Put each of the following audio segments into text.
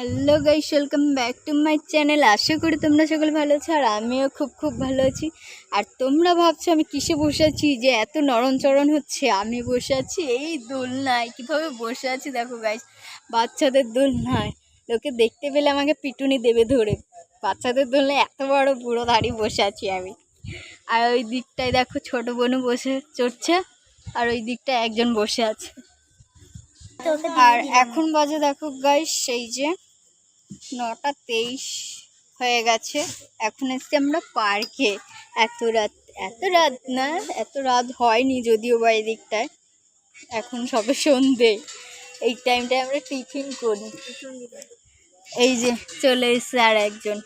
Hello guys, welcome back to my channel. আশা করি তোমরা সকলে ভালো আছো আর আমিও খুব ভালো আছি। আর তোমরা ভাবছো আমি কিসে বসে আছি যে এত নরণচরণ হচ্ছে। আমি বসে আছি এই দোলনায়। কীভাবে বসে আছি দেখো গাইস, বাচ্চাদের দোলনায়। লোকে দেখতে পেলে আমাকে পিটুনি দেবে ধরে। বাচ্চাদের দোলনায় এত বড় বুড়ো দাঁড়িয়ে বসে আছি আমি। আর ওই দিকটায় দেখো ছোট বোনও বসে চড়ছে, আর ওই দিকটায় একজন বসে আছে। আর এখন বাজে দেখো গাইস, সেই যে 9:23 হয়ে গেছে। এখন এসছি আমরা পার্কে। এত রাত না, এত রাত হয়নি যদিও বা এই দিকটায়। এখন সবে সন্ধে, এই টাইমটায় আমরা টিফিন করি। এই যে চলে এসছে আর একজন।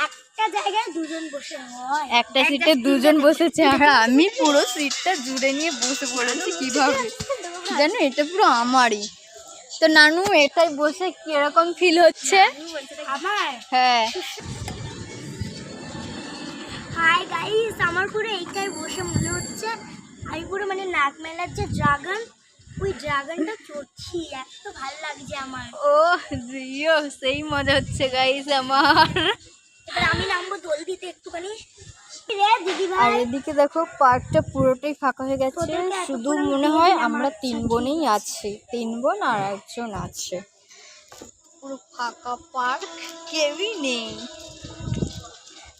একটা জায়গায় দুজন বসে হয়, একটা সিটে দুজন বসেছে আর আমি পুরো সিটটা জুড়ে নিয়ে বসে পড়েছি। কিভাবে জানো, এটা পুরো আমারই। তো নানু, এটাই বসে কিরকম ফিল হচ্ছে? হ্যাঁ, হাই গাইস, আমার পুরো এইটাই বসে মনে হচ্ছে আমি পুরো মানে নাক মেলার যে ড্রাগন, ওই ড্রাগনটা চড়ছি। এত ভালো লাগছে আমার। ও জিও, সেই মজা হচ্ছে গাইস আমার। এবার আমি নামবো দোল দিতে একটুখানি। দিদি আর ভাই, এদিকে দেখো পার্কটা পুরোটাই ফাঁকা হয়ে গেছে। শুধু মনে হয় আমরা 3 বোনেই আছি, 3 বোন আর একজন আছে। পুরো ফাঁকা পার্ক, কেউই নেই।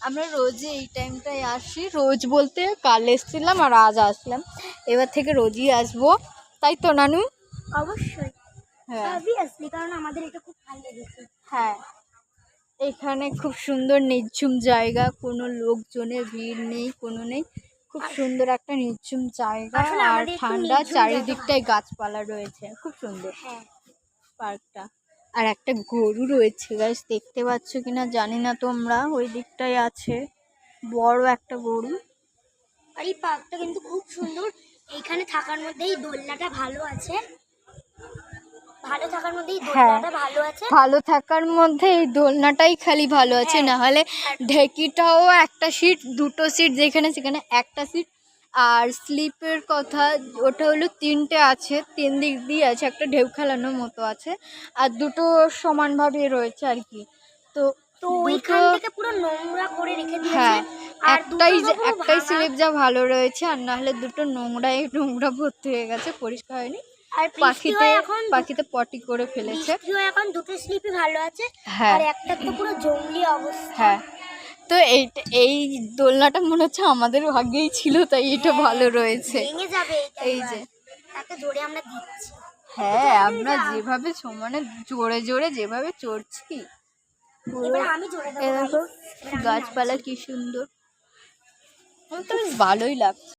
আমরা রোজই এই টাইমটায় আসি। রোজ বলতে কাল এসেছিলাম আর আজ আসলাম, এবার থেকে রোজই আসবো। তাই তো নানু? অবশ্যই। হ্যাঁ অবভিয়াসলি, কারণ আমাদের এটা খুব ভালো লেগেছে। হ্যাঁ, এখানে খুব সুন্দর নিঝুম জায়গা, কোনো লোকজনের ভিড় নেই, কোনো নেই। খুব সুন্দর একটা নিঝুম জায়গা আসলে আর আমাদের একটু ঠান্ডা, নিঝুম চারিদিকটায় গাছপালা রয়েছে, খুব সুন্দর হ্যাঁ। পার্কটা। আর একটা গরু রয়েছে গাইস, দেখতে পাচ্ছ কিনা জানি না তোমরা, ওই দিকটায় আছে বড় একটা গরু। আর এই পার্কটা কিন্তু খুব সুন্দর। এইখানে থাকার মধ্যেই দোলনাটা ভালো আছে। ভালো থাকার মধ্যেই দোলনাটা ভালো আছে। ভালো থাকার মধ্যে এই দোলনাটাই খালি ভালো আছে, হ্যাঁ। না হলে ঢেকিটাও একটা সিট, দুটো সিট যেখানে সেখানে একটা সিট। আর স্লিপের কথা, ওটা হলো 3টে আছে, 3 দিক দিয়ে আছে, একটা ঢেউ খেলানোর মতো আছে আর দুটো সমানভাবে রয়েছে আর কি। তো তো দুটো, ওইখান থেকে পুরো নোংরা করে রেখে দিয়েছে। হ্যাঁ, আর একটাই দুটো পুরো একটাই ভাঙা। স্লিপ যা ভালো রয়েছে, আর না হলে দুটো নোংরা ভর্তি হয়ে গেছে, পরিষ্কার হয়নি। আর বৃষ্টি হয় এখন, পাখিতে পটি করে ফেলেছে। বৃষ্টি হয় এখন, দুটো স্লিপই ভালো আছে। হ্যাঁ আর একটা তো পুরো জঙ্গলি অবস্থা। হ্যাঁ, তো এই দোলনাটা মনে হচ্ছে আমাদের ভাগ্যেই ছিল, তাই এটা ভালো রয়েছে। ভেঙে যাবে এই যে, এত জোরে আমরা দিচ্ছি। হ্যাঁ, আমরা যেভাবে সমানে জোরে জোরে যেভাবে চড়ছি পুরো। এবার আমি জোরে দেবো এ দেখো guys। এবার আমি গাছপালা কি সুন্দর, আমার তো বেশ ভালোই লাগছে।